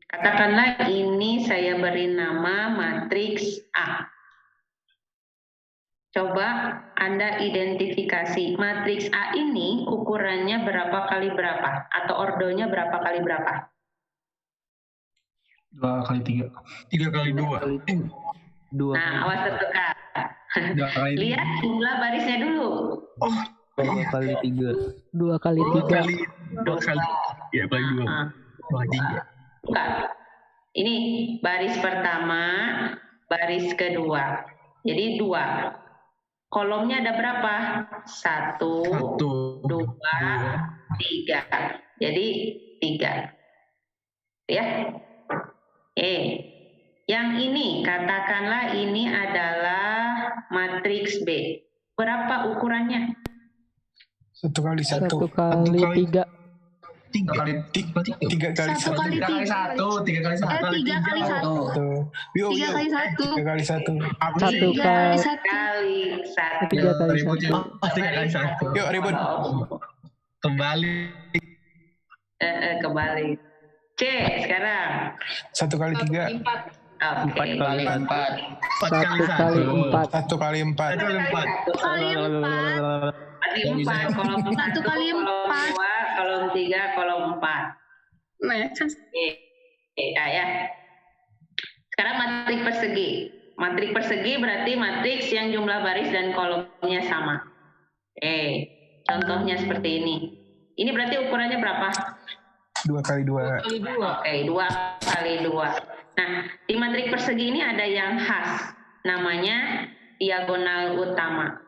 Katakanlah ini saya beri nama matriks A. Coba Anda identifikasi matriks A ini ukurannya berapa kali berapa atau ordonya berapa kali berapa? 2 kali 3. 3 kali 2. Nah, awas tertekan. Lihat jumlah barisnya dulu. 2 kali 3. 2 kali 3. 2 kali. Ya, kali 2. Bukan. Ini baris pertama, baris kedua. Jadi 2. Kolomnya ada berapa? 1, 2, 3. Jadi 3. Ya. Yang ini katakanlah ini adalah matriks B. Berapa ukurannya? 1 kali 1. 1 kali 3. 3 kali 1. 3 kali 1. 3 kali 1. 3 kali 1. 3 kali 1. 3 kali 1. 3 kali 1. 3 kali 1. Yuk ribut. Kembali. Kembali. C sekarang. 1 kali 3. 4 kali 4. 1 kali 4. 1 kali 4. 4. Kolom 1 kali 4. Kolom 3, kolom 4. Ya. Sekarang matrik persegi. Matrik persegi berarti matriks yang jumlah baris dan kolomnya sama. Contohnya seperti ini. Ini berarti ukurannya berapa? 2 kali 2. Oke, 2 kali 2. Nah, di matrik persegi ini ada yang khas. Namanya diagonal utama.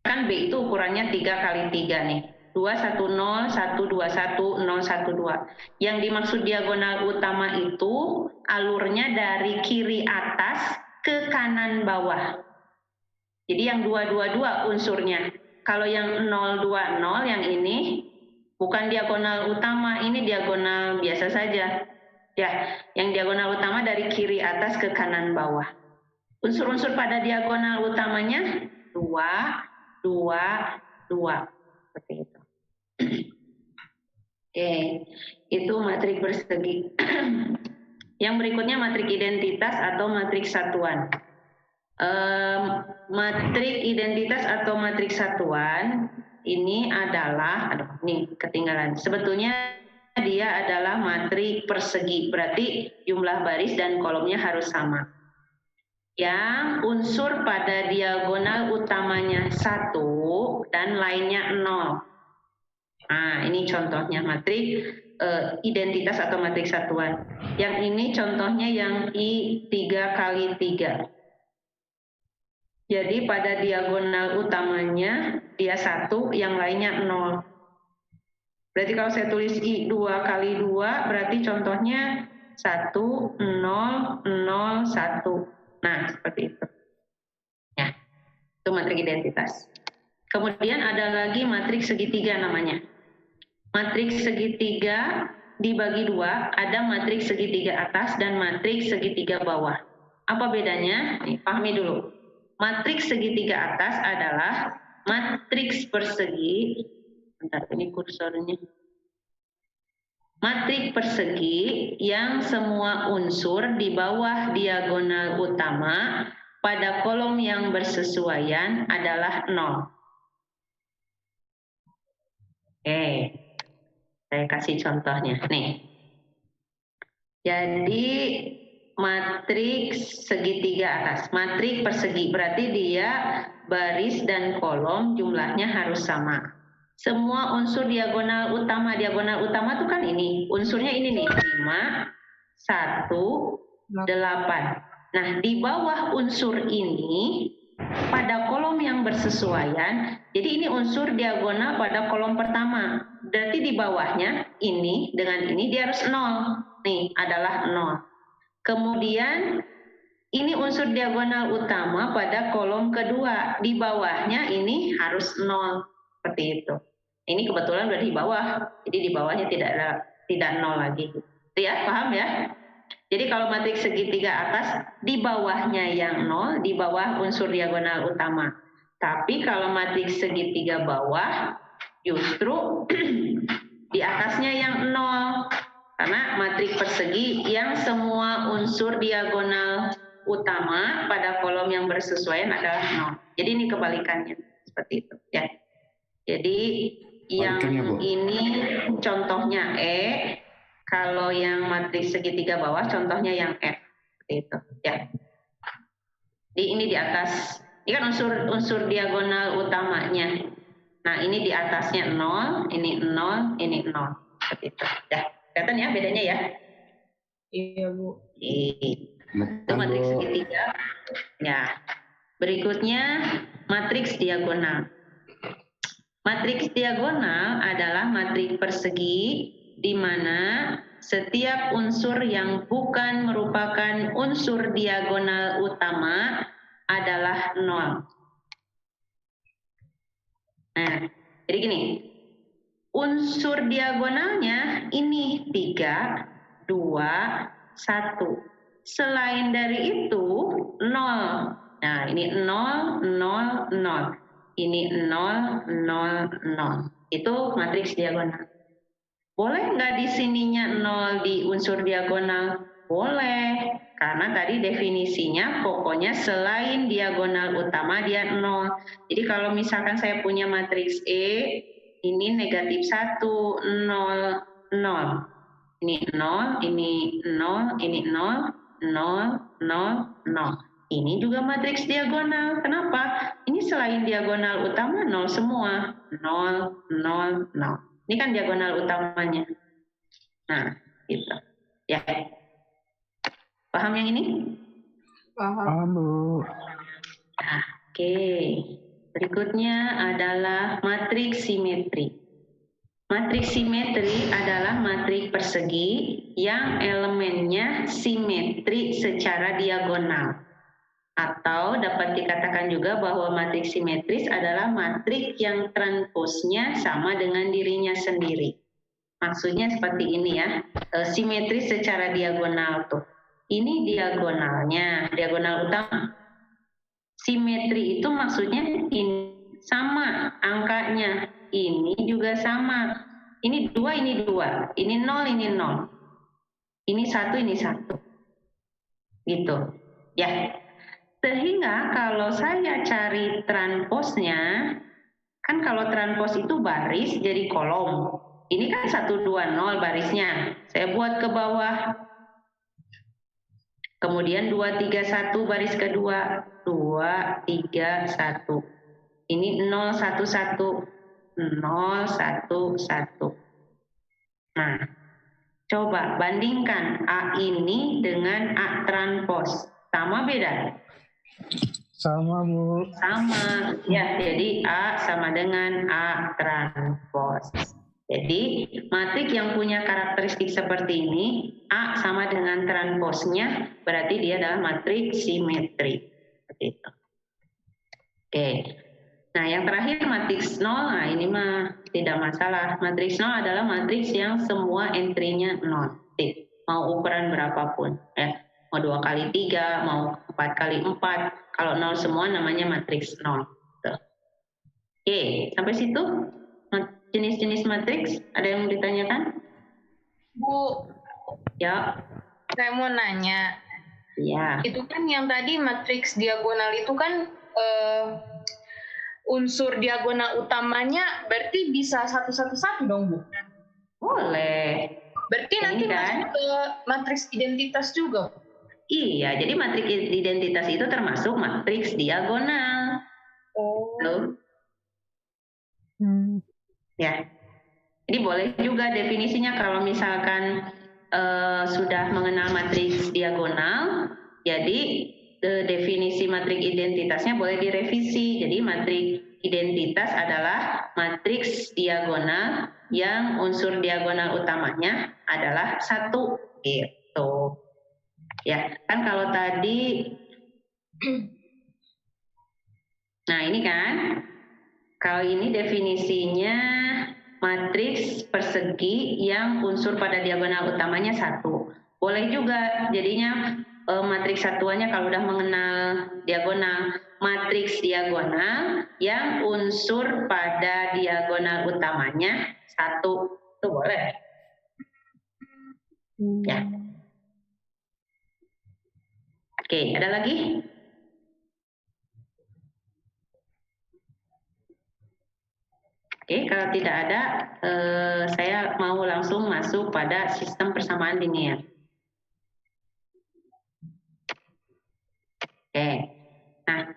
Kan B itu ukurannya 3 kali 3 nih. 2, 1, 0, 1, 2, 1, 0, 1, 2. Yang dimaksud diagonal utama itu alurnya dari kiri atas ke kanan bawah. Jadi yang 2, 2, 2 unsurnya. Kalau yang 0, 2, 0 yang ini bukan diagonal utama, ini diagonal biasa saja. Ya, yang diagonal utama dari kiri atas ke kanan bawah. Unsur-unsur pada diagonal utamanya 2, 2, 2. Seperti itu. Oke, itu matrik persegi. Yang berikutnya matrik identitas atau matrik satuan. Matrik identitas atau matrik satuan ini adalah, nih ketinggalan. Sebetulnya dia adalah matrik persegi, berarti jumlah baris dan kolomnya harus sama. Yang unsur pada diagonal utamanya 1 dan lainnya 0. Nah, ini contohnya matrik identitas atau matrik satuan. Yang ini contohnya yang I 3 kali 3. Jadi pada diagonal utamanya dia 1, yang lainnya 0. Berarti kalau saya tulis I 2 kali 2, berarti contohnya 1, 0, 0, 1. Nah, seperti itu. Ya, itu matrik identitas. Kemudian ada lagi matrik segitiga namanya. Matrik segitiga dibagi 2, ada matrik segitiga atas dan matrik segitiga bawah. Apa bedanya? Nih, pahami dulu. Matriks segitiga atas adalah matriks persegi. Bentar, ini kursornya. Matrik persegi yang semua unsur di bawah diagonal utama pada kolom yang bersesuaian adalah 0. Saya kasih contohnya. Nih. Jadi matriks segitiga atas, matrik persegi, berarti dia baris dan kolom jumlahnya harus sama. Semua unsur diagonal utama itu kan ini, unsurnya ini nih, 5, 1, 8. Nah, di bawah unsur ini, pada kolom yang bersesuaian, jadi ini unsur diagonal pada kolom pertama, berarti di bawahnya ini dengan ini dia harus 0, nih adalah 0. Kemudian ini unsur diagonal utama pada kolom kedua, di bawahnya ini harus 0, seperti itu. Ini kebetulan udah di bawah, jadi di bawahnya tidak 0 lagi. Ya, paham ya? Jadi kalau matriks segitiga atas, di bawahnya yang 0, di bawah unsur diagonal utama. Tapi kalau matriks segitiga bawah, Justru di atasnya yang 0. Karena matriks persegi yang semua unsur diagonal utama pada kolom yang bersesuaian adalah 0. Jadi ini kebalikannya. Seperti itu. Ya. Jadi yang ini contohnya E. Kalau yang matriks segitiga bawah contohnya yang F. Seperti itu. Ya. Ini di atas. Ini kan unsur diagonal utamanya. Nah, ini di atasnya 0, ini 0, ini 0. Seperti itu. Ya, kelihatan ya bedanya ya? Iya, Bu. Itu matriks segitiga. Ya. Berikutnya matriks diagonal. Matriks diagonal adalah matriks persegi di mana setiap unsur yang bukan merupakan unsur diagonal utama adalah 0. Nah, jadi gini, unsur diagonalnya ini 3, 2, 1. Selain dari itu 0. Nah, ini 0, 0, 0. Ini 0, 0, 0. Itu matriks diagonal. Boleh nggak di sininya 0 di unsur diagonal? Boleh. Karena tadi definisinya pokoknya selain diagonal utama dia 0. Jadi kalau misalkan saya punya matriks E, ini negatif 1, 0, 0. Ini 0, ini 0, ini 0, 0, 0, 0. Ini juga matriks diagonal. Kenapa? Ini selain diagonal utama 0 semua. 0, 0, 0. Ini kan diagonal utamanya. Nah, gitu. Ya. Paham yang ini? Paham, Bu. Nah, oke. Berikutnya adalah matriks simetri. Matriks simetri adalah matriks persegi yang elemennya simetri secara diagonal. Atau dapat dikatakan juga bahwa matriks simetris adalah matriks yang transposnya sama dengan dirinya sendiri. Maksudnya seperti ini ya, simetris secara diagonal tuh. Ini diagonalnya, diagonal utama. Simetri itu maksudnya ini sama angkanya, ini juga sama. Ini 2, ini 2, ini 0, ini 0. Ini 1, ini 1. Gitu. Ya. Sehingga kalau saya cari transposnya, kan kalau transpos itu baris jadi kolom. Ini kan 1, 2, 0 barisnya. Saya buat ke bawah. Kemudian 2, 3, 1 baris kedua. 2, 3, 1. Ini 0, 1, 1. 0, 1, 1. Nah, coba bandingkan A ini dengan A transpos. Sama beda? Sama, Bu. Sama. Ya, jadi A sama dengan A transpos. Jadi matriks yang punya karakteristik seperti ini, A sama dengan transposnya, berarti dia adalah matriks simetri. Seperti itu. Oke. Nah, yang terakhir matriks 0, nah ini mah tidak masalah. Matriks 0 adalah matriks yang semua entry-nya 0. Mau ukuran berapapun. Ya. Mau 2 kali 3, mau 4 kali 4. Kalau 0 semua namanya matriks 0. Tuh. Oke, sampai situ. Jenis-jenis matriks, ada yang mau ditanyakan? Bu, Ya. saya mau nanya. Ya. Itu kan yang tadi matriks diagonal itu kan unsur diagonal utamanya berarti bisa satu-satu dong, Bu? Boleh. Berarti nanti kan? masuk ke matriks identitas juga? Iya, jadi matriks identitas itu termasuk matriks diagonal. Oh. Loh. Ya, jadi boleh juga definisinya kalau misalkan sudah mengenal matriks diagonal, jadi definisi matriks identitasnya boleh direvisi. Jadi matriks identitas adalah matriks diagonal yang unsur diagonal utamanya adalah 1, gitu. Ya, kan kalau tadi, nah ini kan, kalau ini definisinya matriks persegi yang unsur pada diagonal utamanya 1. Boleh juga jadinya matriks satuannya kalau udah mengenal diagonal matriks diagonal yang unsur pada diagonal utamanya 1. Itu boleh. Ya. Oke, ada lagi? Oke, kalau tidak ada, saya mau langsung masuk pada sistem persamaan linear. Oke, nah,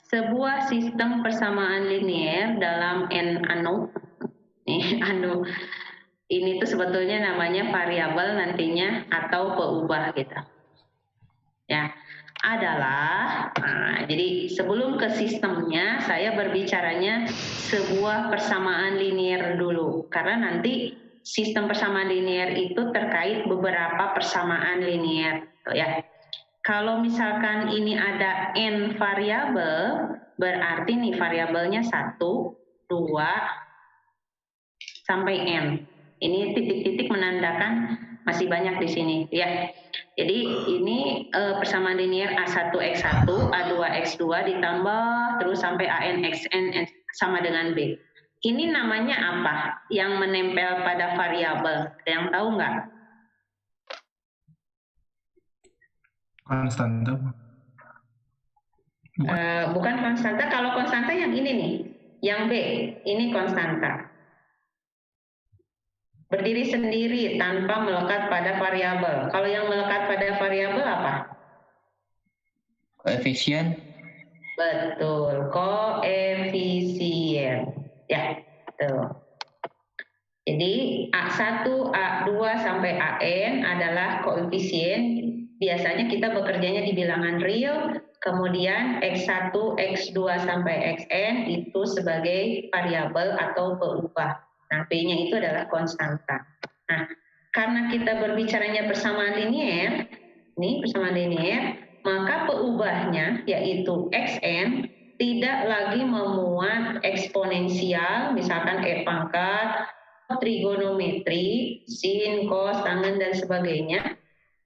sebuah sistem persamaan linear dalam ini tuh sebetulnya namanya variabel nantinya atau peubah gitu. Ya, adalah, jadi sebelum ke sistemnya saya berbicaranya sebuah persamaan linear dulu, karena nanti sistem persamaan linear itu terkait beberapa persamaan linear, ya. Kalau misalkan ini ada n variabel, berarti nih variabelnya 1, 2, sampai n. Ini titik-titik menandakan masih banyak di sini, ya. Jadi ini persamaan linear A1x1, A2x2 ditambah terus sampai AN XN sama dengan B. Ini namanya apa? Yang menempel pada variabel. Ada yang tahu nggak? Konstanta. Bukan konstanta. Kalau konstanta yang ini nih, yang B, ini konstanta. Berdiri sendiri tanpa melekat pada variabel. Kalau yang melekat pada variabel apa? Koefisien. Betul, koefisien. Ya, betul. Jadi A1, A2 sampai AN adalah koefisien. Biasanya kita bekerjanya di bilangan real, kemudian X1, X2 sampai Xn itu sebagai variabel atau peubah. Nah, P-nya itu adalah konstanta. Nah, karena kita berbicaranya persamaan linear, ini persamaan linear, maka peubahnya yaitu Xn tidak lagi memuat eksponensial, misalkan E pangkat, trigonometri, sin, cos, tangen, dan sebagainya,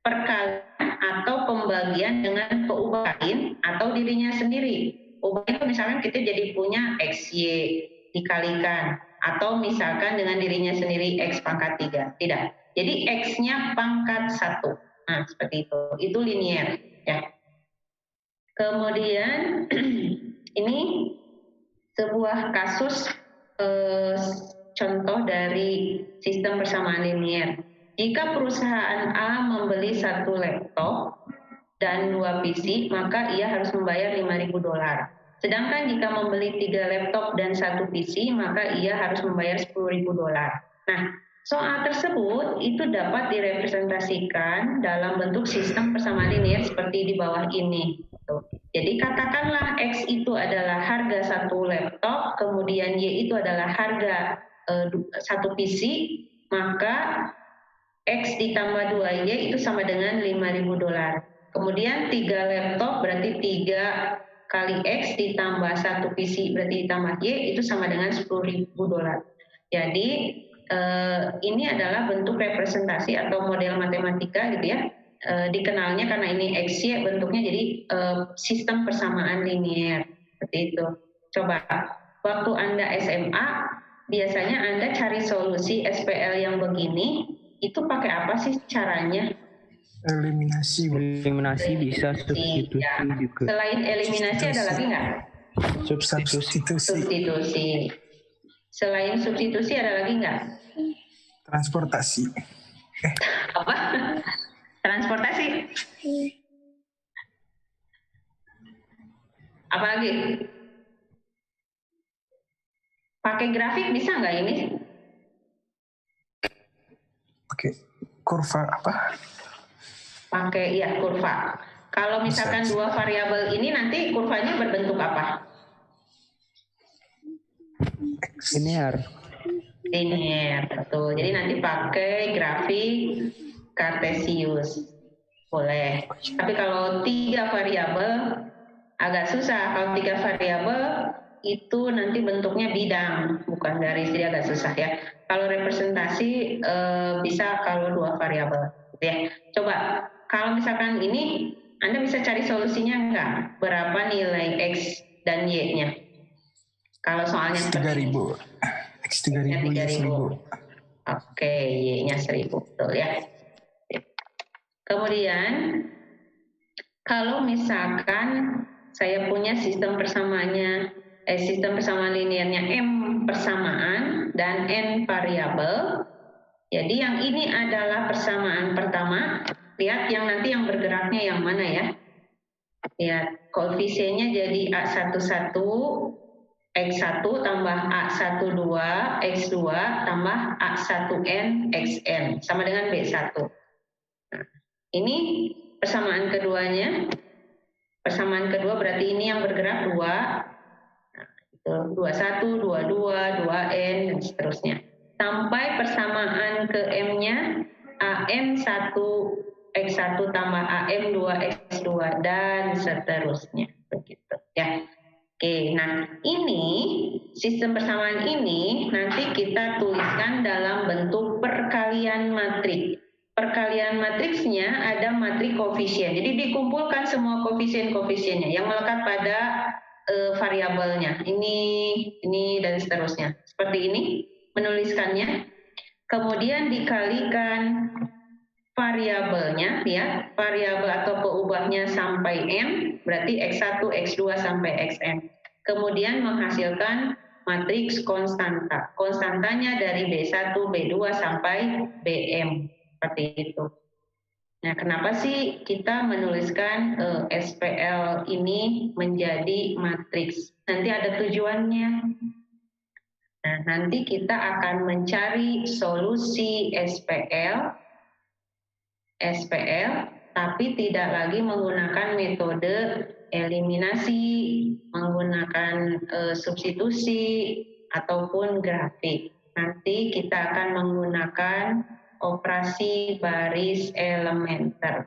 perkalian atau pembagian dengan peubah lain atau dirinya sendiri. Ubah itu misalkan kita jadi punya XY dikalikan, atau misalkan dengan dirinya sendiri X pangkat 3. Tidak. Jadi X-nya pangkat 1. Nah, seperti itu. Itu linear. Ya. Kemudian, ini sebuah kasus contoh dari sistem persamaan linear. Jika perusahaan A membeli 1 laptop dan 2 PC, maka ia harus membayar $5.000. Sedangkan jika membeli 3 laptop dan 1 PC, maka ia harus membayar $10.000. Nah, soal tersebut itu dapat direpresentasikan dalam bentuk sistem persamaan linear seperti di bawah ini. Jadi katakanlah X itu adalah harga 1 laptop, kemudian Y itu adalah harga 1 PC, maka X ditambah 2Y itu sama dengan $5.000. Kemudian 3 laptop berarti 3 kali X ditambah 1 PC berarti ditambah Y itu sama dengan $10.000. Jadi ini adalah bentuk representasi atau model matematika gitu ya. Dikenalnya karena ini XY bentuknya jadi sistem persamaan linear seperti itu. Coba waktu Anda SMA biasanya Anda cari solusi SPL yang begini itu pakai apa sih caranya? Eliminasi. Eliminasi bisa, substitusi ya. juga. Selain eliminasi ada lagi nggak? Substitusi. Selain substitusi ada lagi nggak? Transportasi. Apa? Transportasi. Apa lagi? Pakai grafik bisa nggak ini? Pakai kurva apa? Pakai ya kurva. Kalau misalkan dua variabel ini nanti kurvanya berbentuk apa? Linear. Linear, betul. Jadi nanti pakai grafik Cartesius. Boleh. Tapi kalau 3 variabel agak susah. Kalau 3 variabel itu nanti bentuknya bidang, bukan garis, jadi agak susah ya. Kalau representasi bisa kalau 2 variabel. Ya. Coba kalau misalkan ini Anda bisa cari solusinya enggak? Berapa nilai X dan Y-nya. Kalau soalnya X seperti ini. 3000. X 3000 Y 1000. Oke, Y-nya 1000, betul ya. Kemudian, kalau misalkan saya punya sistem persamaannya, sistem persamaan linearnya M persamaan dan N variabel. Jadi yang ini adalah persamaan pertama. Lihat yang nanti yang bergeraknya yang mana ya. Lihat, koefisiennya jadi A11, X1 tambah A12, X2 tambah A1N, XN. Sama dengan B1. Nah, ini persamaan keduanya. Persamaan kedua berarti ini yang bergerak 2. Nah, itu 21, 22, 2N, dan seterusnya. Sampai persamaan ke M-nya AM1, X1 tambah AM2, X2, dan seterusnya. Begitu ya. Oke, nah ini sistem persamaan ini nanti kita tuliskan dalam bentuk perkalian matriks. Perkalian matriksnya ada matrik koefisien. Jadi dikumpulkan semua koefisien-koefisiennya yang melekat pada variabelnya. Ini dan seterusnya. Seperti ini menuliskannya. Kemudian dikalikan variabelnya ya, variabel atau peubahnya sampai M, berarti X1, X2 sampai Xn. Kemudian menghasilkan matriks konstanta. Konstantanya dari B1, B2 sampai Bm. Seperti itu. Nah, kenapa sih kita menuliskan SPL ini menjadi matriks? Nanti ada tujuannya. Nah, nanti kita akan mencari solusi SPL, tapi tidak lagi menggunakan metode eliminasi, menggunakan substitusi, ataupun grafik. Nanti kita akan menggunakan operasi baris elementer.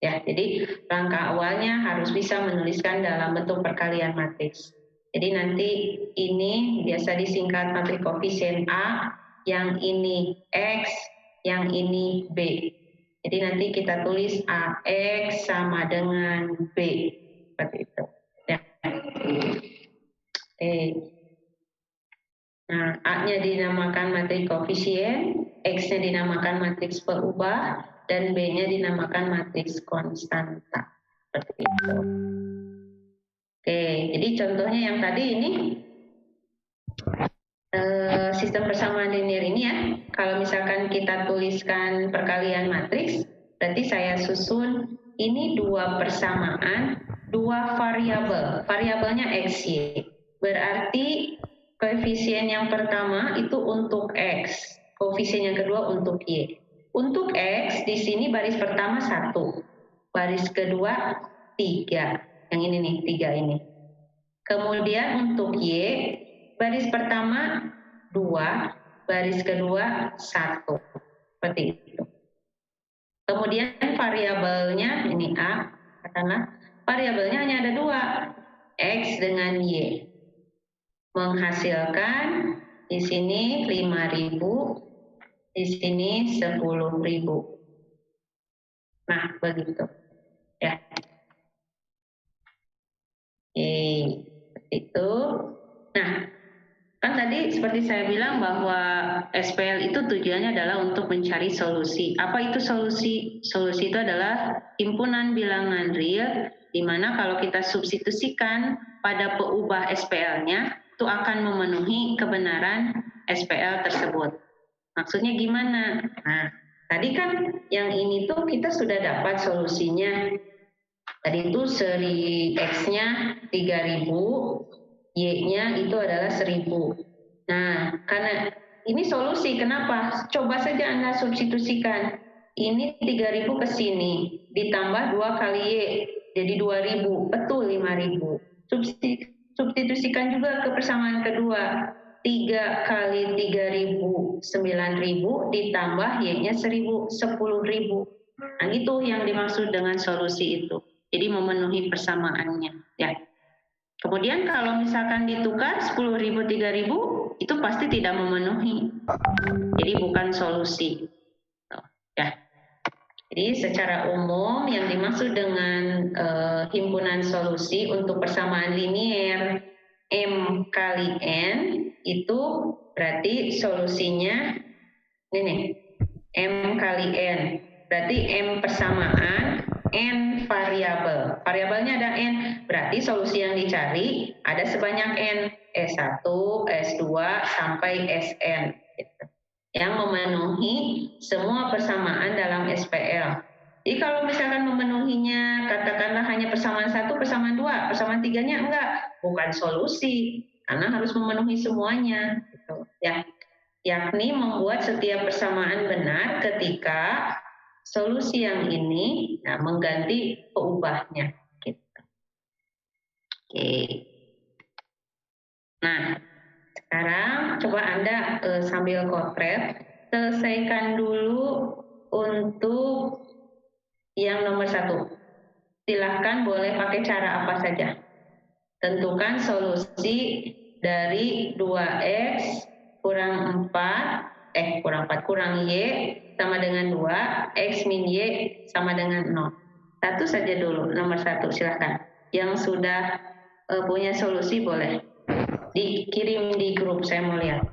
Ya, jadi langkah awalnya harus bisa menuliskan dalam bentuk perkalian matriks. Jadi nanti ini biasa disingkat matrik koefisien A, yang ini X, yang ini B. Jadi nanti kita tulis AX sama dengan B. Seperti itu. Ya. Oke. Nah, A-nya dinamakan matriks koefisien, X-nya dinamakan matriks peubah, dan B-nya dinamakan matriks konstanta. Seperti itu. Oke, jadi contohnya yang tadi ini sistem persamaan linear ini ya. Kalau misalkan kita tuliskan perkalian matriks, berarti saya susun ini 2 persamaan, 2 variabel. Variabelnya X, Y. Berarti koefisien yang pertama itu untuk X, koefisien yang kedua untuk Y. Untuk X di sini baris pertama 1, baris kedua 3. Yang ini nih, 3 ini. Kemudian untuk Y, baris pertama 2, baris kedua 1. Seperti itu. Kemudian variabelnya, ini A, katakanlah, variabelnya hanya ada 2, X dengan Y. Menghasilkan di sini 5.000, di sini 10.000. Nah, begitu. Ya. Oke, itu. Nah, kan tadi seperti saya bilang bahwa SPL itu tujuannya adalah untuk mencari solusi. Apa itu solusi? Solusi itu adalah himpunan bilangan real, di mana kalau kita substitusikan pada peubah SPL-nya, itu akan memenuhi kebenaran SPL tersebut. Maksudnya gimana? Nah, tadi kan yang ini tuh kita sudah dapat solusinya. Tadi itu seri X-nya 3.000, Y-nya itu adalah 1.000. Nah, karena ini solusi, kenapa? Coba saja Anda substitusikan. Ini 3.000 ke sini, ditambah 2 kali Y, jadi 2.000, betul 5.000. Substitusikan juga ke persamaan kedua. 3 kali 3.000, 9.000, ditambah Y-nya 1.000, 10.000. Nah, itu yang dimaksud dengan solusi itu. Jadi memenuhi persamaannya, ya. Kemudian kalau misalkan ditukar 10.000, 3.000, itu pasti tidak memenuhi. Jadi bukan solusi. Ya. Jadi secara umum yang dimaksud dengan himpunan solusi untuk persamaan linier M kali N itu berarti solusinya ini nih, M kali N. Berarti M persamaan, N variabel. Variabelnya ada N, berarti solusi yang dicari ada sebanyak N. S1, S2, sampai Sn. Gitu. Yang memenuhi semua persamaan dalam SPL. Jadi kalau misalkan memenuhinya, katakanlah hanya persamaan 1, persamaan 2, persamaan 3-nya enggak, bukan solusi, karena harus memenuhi semuanya. Gitu. Ya, yakni membuat setiap persamaan benar ketika solusi yang ini mengganti peubahnya. Gitu. Oke. Nah, sekarang coba Anda sambil kotret, selesaikan dulu untuk yang nomor 1. Silahkan boleh pakai cara apa saja. Tentukan solusi dari 2x kurang 4, kurang y sama dengan 2, x min y sama dengan 0. Satu saja dulu, nomor 1 silahkan. Yang sudah punya solusi boleh dikirim di grup, saya mau lihat.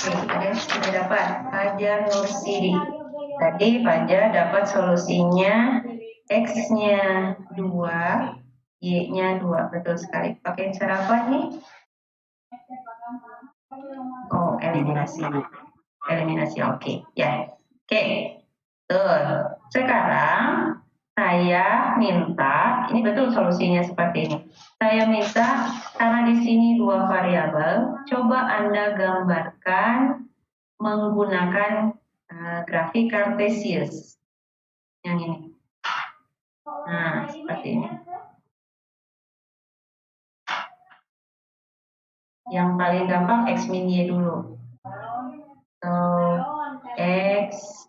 Oke, sudah dapat. Fajar Nursidi. Tadi Fajar dapat solusinya X-nya 2, Y-nya 2. Betul sekali. Pakai cara apa nih? Oh, eliminasi. Eliminasi, oke. Ya. Oke. Betul. Sekarang saya minta, ini betul solusinya seperti ini. Saya minta, karena di sini 2 variabel, coba Anda gambarkan menggunakan grafik Cartesius. Yang ini. Nah, seperti ini. Yang paling gampang X min Y dulu. So, X,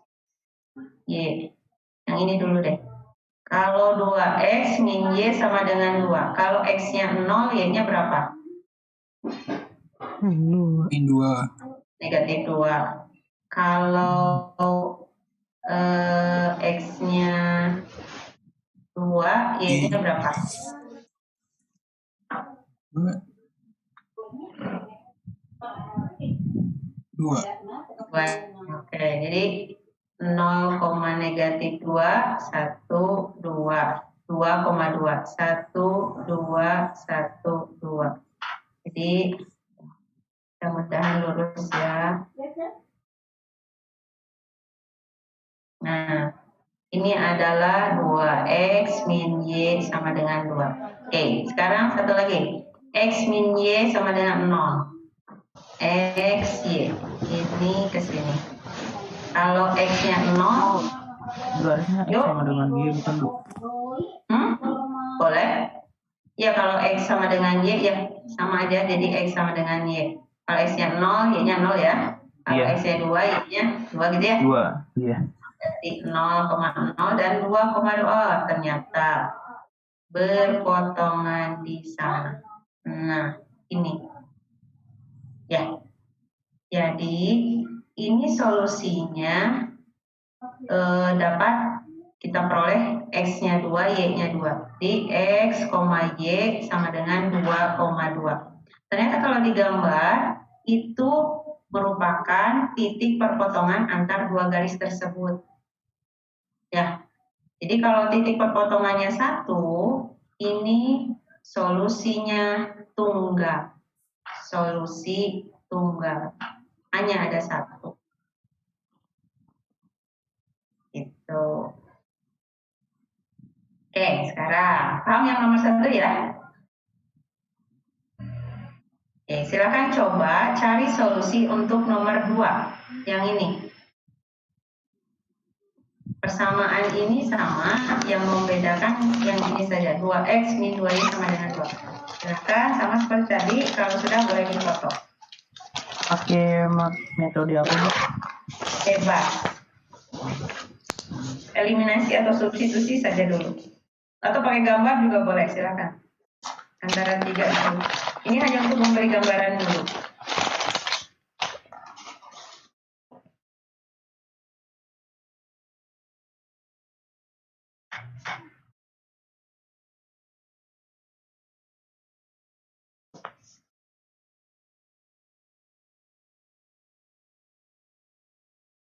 Y. Yang ini dulu deh. Kalau 2X min Y sama dengan 2. Kalau X-nya 0, Y-nya berapa? Min 2. Negatif 2. Kalau X-nya 2, Y-nya berapa? 2. Oke, jadi 0, negatif 2, 1, 2. 2,2. 1, 2, 1, 2. Jadi, mudah-mudahan lurus ya. Nah, ini adalah 2X min Y sama dengan 2. Oke, sekarang satu lagi. X min Y sama dengan 0. X, Y. Ini ke sini. Kalau X-nya 0, Harusnya X sama dengan Y bukan Bu? Boleh? Ya, kalau X sama dengan Y, ya sama aja. Jadi X sama dengan Y. Kalau X-nya 0, Y-nya 0 ya. Kalau X-nya 2, Y-nya 2 gitu ya? 2, iya. Jadi 0,0 dan 2,2 ternyata berpotongan di sana. Nah, ini. Ya. Jadi, ini solusinya dapat kita peroleh X-nya 2, Y-nya 2. Di X, Y sama dengan 2,2. Ternyata kalau digambar, itu merupakan titik perpotongan antar dua garis tersebut. Ya, jadi kalau titik perpotongannya 1, ini solusinya tunggal. Solusi tunggal. Hanya ada 1. Gitu. Oke, sekarang paham yang nomor 1 ya? Oke, silakan coba cari solusi untuk nomor 2. Yang ini. Persamaan ini sama, yang membedakan yang ini saja, 2x min 2y sama dengan 2. Silakan, sama seperti tadi, kalau sudah boleh dipoto. Pakai metode apa, Bu? Bebas. Eliminasi atau substitusi saja dulu. Atau pakai gambar juga boleh, silakan. Antara 3 itu. Ini hanya untuk memberi gambaran dulu.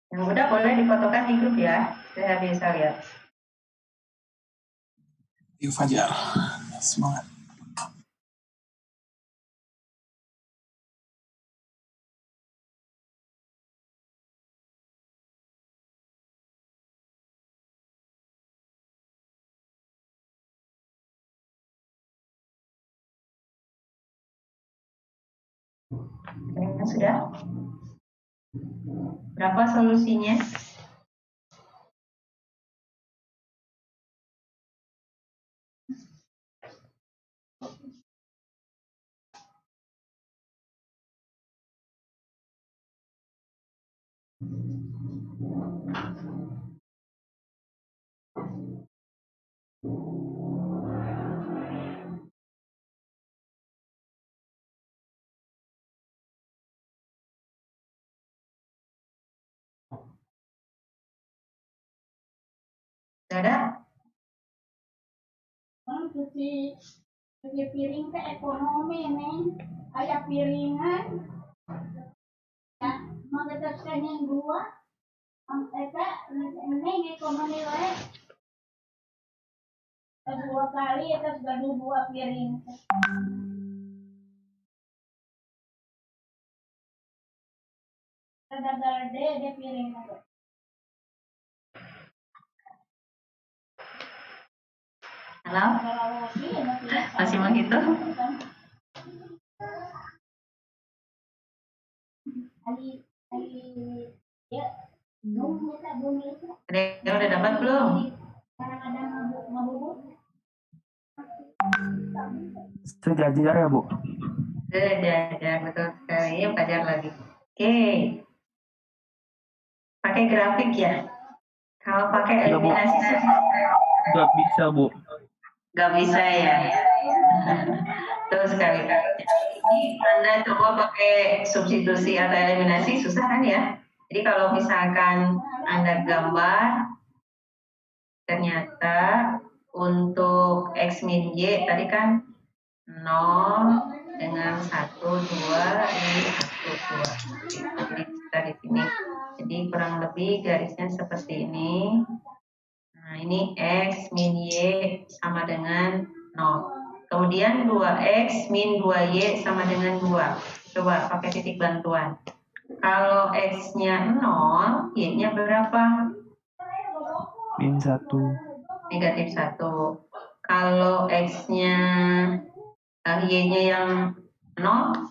Yang mudah boleh difotokan di grup ya, saya bisa lihat. Yuk Fajar, semangat. Kayaknya sudah. Berapa solusinya? Ada? Cuci piring ke ekonomi nih, kayak piringan, ya, mengetaskan yang dua, ini ekonomi lain, dua kali atas gaduh 2 piring. Ada gede piring ada. Halo? Masih menghitung? Ada yang udah dapat belum? Sejajar ya, Bu? Sejajar, betul sekali. Yuk belajar lagi. Oke. Pakai grafik ya? Kalau pakai Iya, Bu. eliminasi Nggak bisa, Bu. nggak bisa ya? Betul sekali. Ini Anda coba pakai substitusi atau eliminasi, susah kan ya? Jadi kalau misalkan Anda gambar, ternyata untuk X min Y tadi kan 0 dengan 1, 2, ini 1, 2. Jadi kita di sini. Jadi kurang lebih garisnya seperti ini. Nah, ini X min Y sama dengan 0. Kemudian 2X min 2Y sama dengan 2. Coba pakai titik bantuan. Kalau X-nya 0, Y-nya berapa? Min 1. Negatif 1. Kalau X-nya, Y-nya yang 0?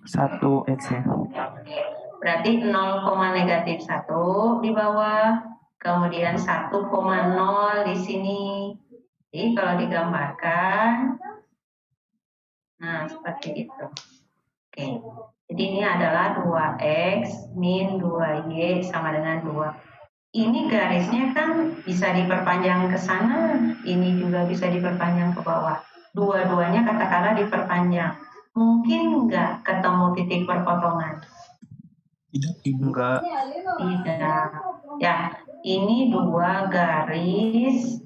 1 X ya. Berarti 0, negatif 1 di bawah. Kemudian 1,0 di sini. Jadi kalau digambarkan, nah seperti itu. Oke, jadi ini adalah 2X min 2Y sama dengan 2. Ini garisnya kan bisa diperpanjang ke sana, ini juga bisa diperpanjang ke bawah. Dua-duanya katakanlah diperpanjang. Mungkin nggak ketemu titik perpotongan? Tidak, Ibu. Enggak. Tidak. Ya, ini 2 garis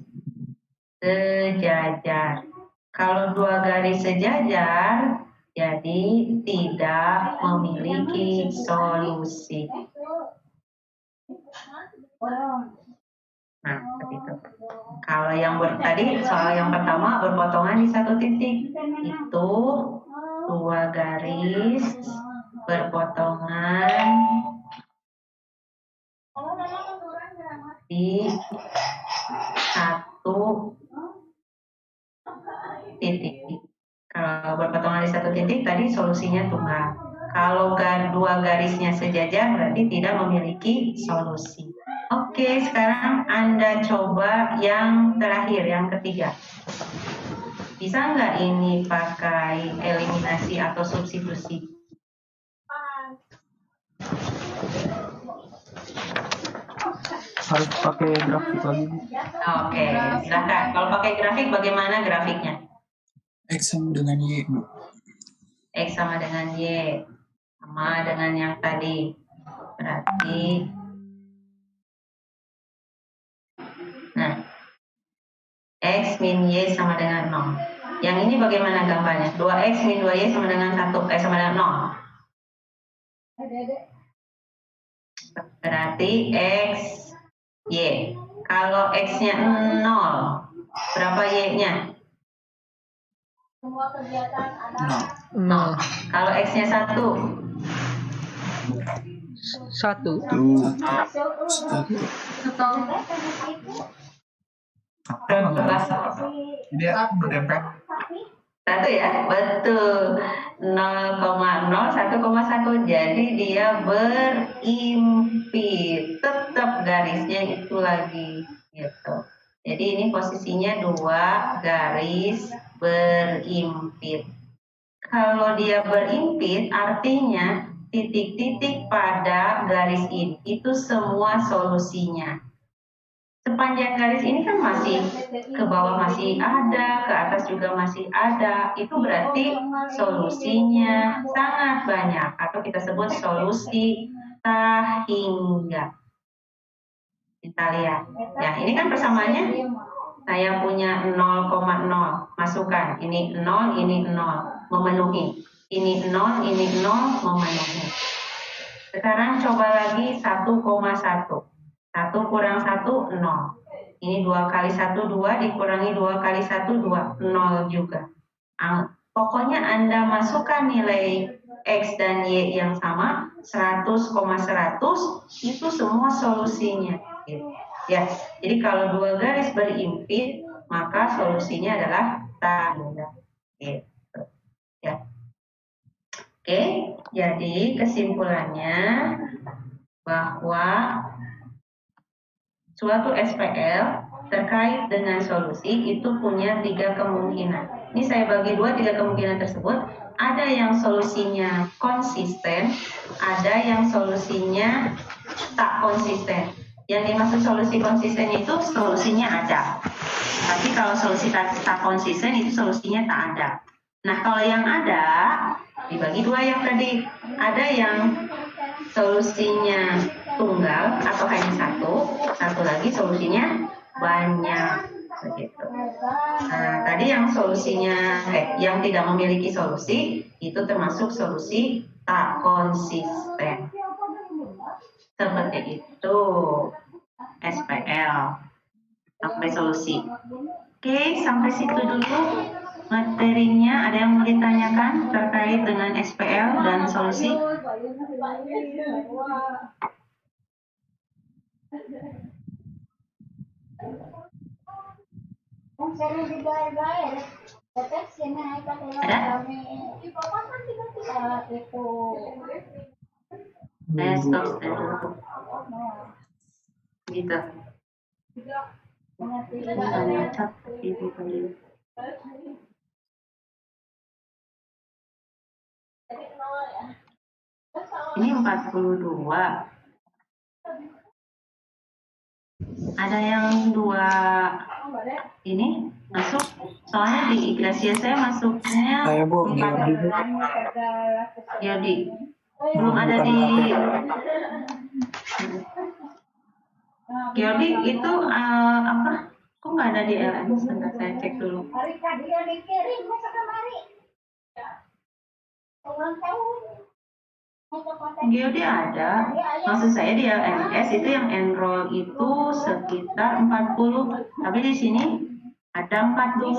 sejajar. Kalau 2 garis sejajar, jadi tidak memiliki solusi. Nah, seperti itu. Kalau yang tadi soal yang pertama berpotongan di satu titik, itu 2 garis berpotongan di satu titik. Kalau berpotongan di satu titik tadi solusinya tunggal. Kalau 2 garisnya sejajar berarti tidak memiliki solusi. Oke, sekarang Anda coba yang terakhir, yang ketiga. Bisa nggak ini pakai eliminasi atau substitusi? Harus pakai grafik lagi, Bu. Oke, silakan. Kalau pakai grafik, bagaimana grafiknya? X sama dengan Y, Bu. X sama dengan Y. Sama dengan yang tadi. Berarti, nah, X min Y sama dengan 0. Yang ini bagaimana gambarnya? 2X min 2Y sama dengan 1, sama dengan 0. Berarti X, Y. Kalau X-nya 0, berapa Y-nya? Semua kegiatan ada 0. Kalau X-nya 1, 1. Jadi berdempet. 1 ya, betul. 0,0, 1,1. Jadi dia berimpit. Tetap garisnya itu lagi, gitu. Jadi ini posisinya 2 garis berimpit. Kalau dia berimpit, artinya titik-titik pada garis ini itu semua solusinya. Sepanjang garis ini kan masih ke bawah masih ada, ke atas juga masih ada. Itu berarti solusinya sangat banyak atau kita sebut solusi sahingga. Kita lihat. Ya, ini kan persamaannya saya punya 0,0. Masukkan. Ini 0, ini 0. Memenuhi. Ini 0, ini 0. Memenuhi. Sekarang coba lagi 1,1. 1 kurang 1, 0. Ini 2 kali 1, 2. Dikurangi 2 kali 1, 2. 0 juga. Pokoknya Anda masukkan nilai X dan Y yang sama, 100,100, itu semua solusinya. Ya, jadi kalau 2 garis berimpit, maka solusinya adalah tanda. Gitu. Ya. Oke, jadi kesimpulannya bahwa suatu SPL terkait dengan solusi itu punya 3 kemungkinan. Ini saya bagi 2 3 kemungkinan tersebut. Ada yang solusinya konsisten, ada yang solusinya tak konsisten. Yang dimaksud solusi konsisten itu solusinya ada. Tapi kalau solusi tak konsisten itu solusinya tak ada. Nah, kalau yang ada dibagi 2 yang tadi. Ada yang solusinya tunggal atau hanya satu lagi solusinya banyak, begitu. Nah, tadi yang solusinya yang tidak memiliki solusi itu termasuk solusi tak konsisten. Seperti itu SPL sampai solusi. Oke, sampai situ dulu materinya. Ada yang mau ditanyakan terkait dengan SPL dan solusi? Stop dulu. Gitu. Ini 42. Ada yang 2 ini masuk, soalnya di Gracia saya masuknya Saya, Bu. 4. Jadi belum ada di Geodi itu apa? Kok nggak ada di LM? Sebentar saya cek dulu. Geodi ada. Maksud saya di LMS itu yang enroll itu sekitar 40. Tapi di sini ada 42.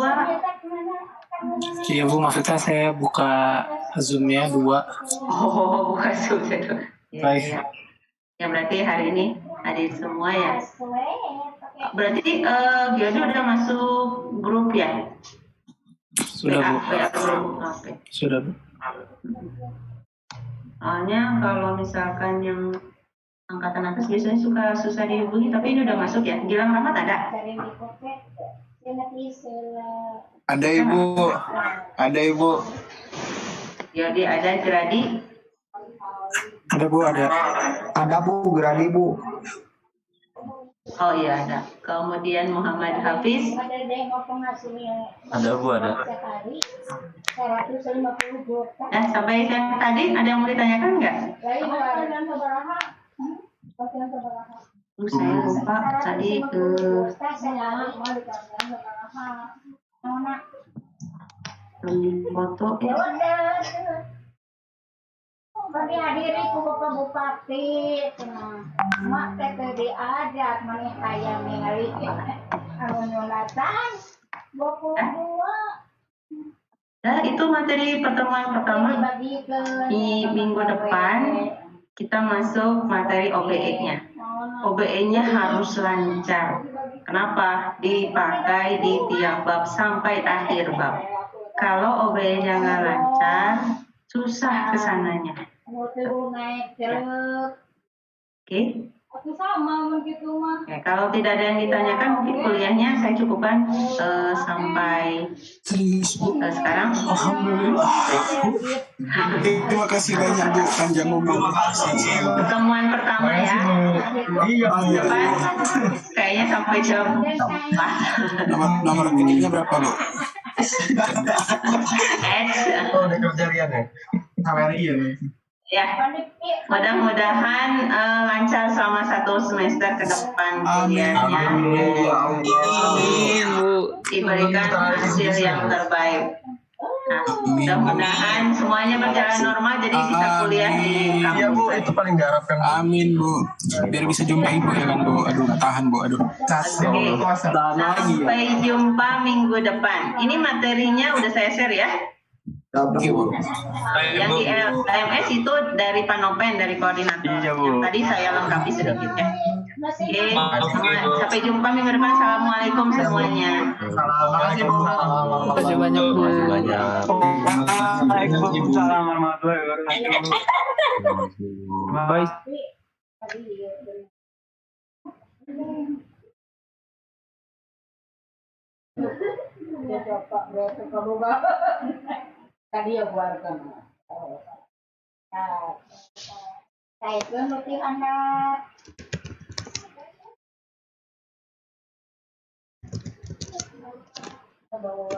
Iya, Bu, maksudnya saya buka Zoom-nya 2. Oh, bukan sudah. Baik. Ya berarti hari ini hadir semua ya. Berarti Geodi udah masuk grup ya? Sudah, Bu. Oke. Sudah, Bu. Soalnya kalau misalkan yang Angkatan atas biasanya suka susah dihubungi, tapi ini udah masuk ya. Gilang Rahmat ada? Ada Ibu. Ada Ibu. Yodi ada, Geradi. Ada Bu, ada. Ada Bu, Geradi Bu. Oh iya ada. Kemudian Muhammad Hafiz. Ada Bu, ada. Sampai yang tadi ada yang mau ditanyakan nggak? Saya lupa tadi foto ya. Dihadiri ku Bapak Bupati, mak teh diajak mana kaya ningali anu nyolatan 22. Nah, itu materi pertemuan pertama. Di minggu depan kita masuk materi OBE-nya. OBE-nya harus lancar. Kenapa? Dipakai di tiap bab sampai akhir bab. Kalau OBE-nya nggak lancar, susah kesananya. Oke. Aku sama begitu mah. Ya, kalau tidak ada yang ditanyakan, mungkin kuliahnya saya cukupkan sampai sekarang. Alhamdulillah. Terima kasih banyak Bu, panjang umur. Pertemuan pertama ya. Iya. Depan kayaknya sampai jam 4. Nomor rekeningnya berapa Bu? Oh, udah kerja Rian ya? Ya, mudah-mudahan lancar selama 1 semester ke depan kuliahnya. Amin Bu. Diberikan hasil yang terbaik. Nah, mudah-mudahan semuanya berjalan normal jadi bisa kuliah di Iya Bu, kampus. itu paling diharapkan. Amin Bu. Biar bisa jumpa Ibu ya kan Bu. Aduh, tahan Bu. Aduh. Oke, sampai jumpa minggu depan. Ini materinya udah saya share ya. Oke Bu. Yang di LMS itu dari Panopen, dari koordinator. Iya, Bu. Yang tadi saya lengkapi sedikit ya. Oke, sampai jumpa minggu depan. Assalamualaikum semuanya. Assalamualaikum. Terima kasih banyak Bu. Terima kasih banyak. Waalaikumsalam warahmatullahi wabarakatuh. Bye. Tadi ya buarkan. Saya pun lebih anak. Bawa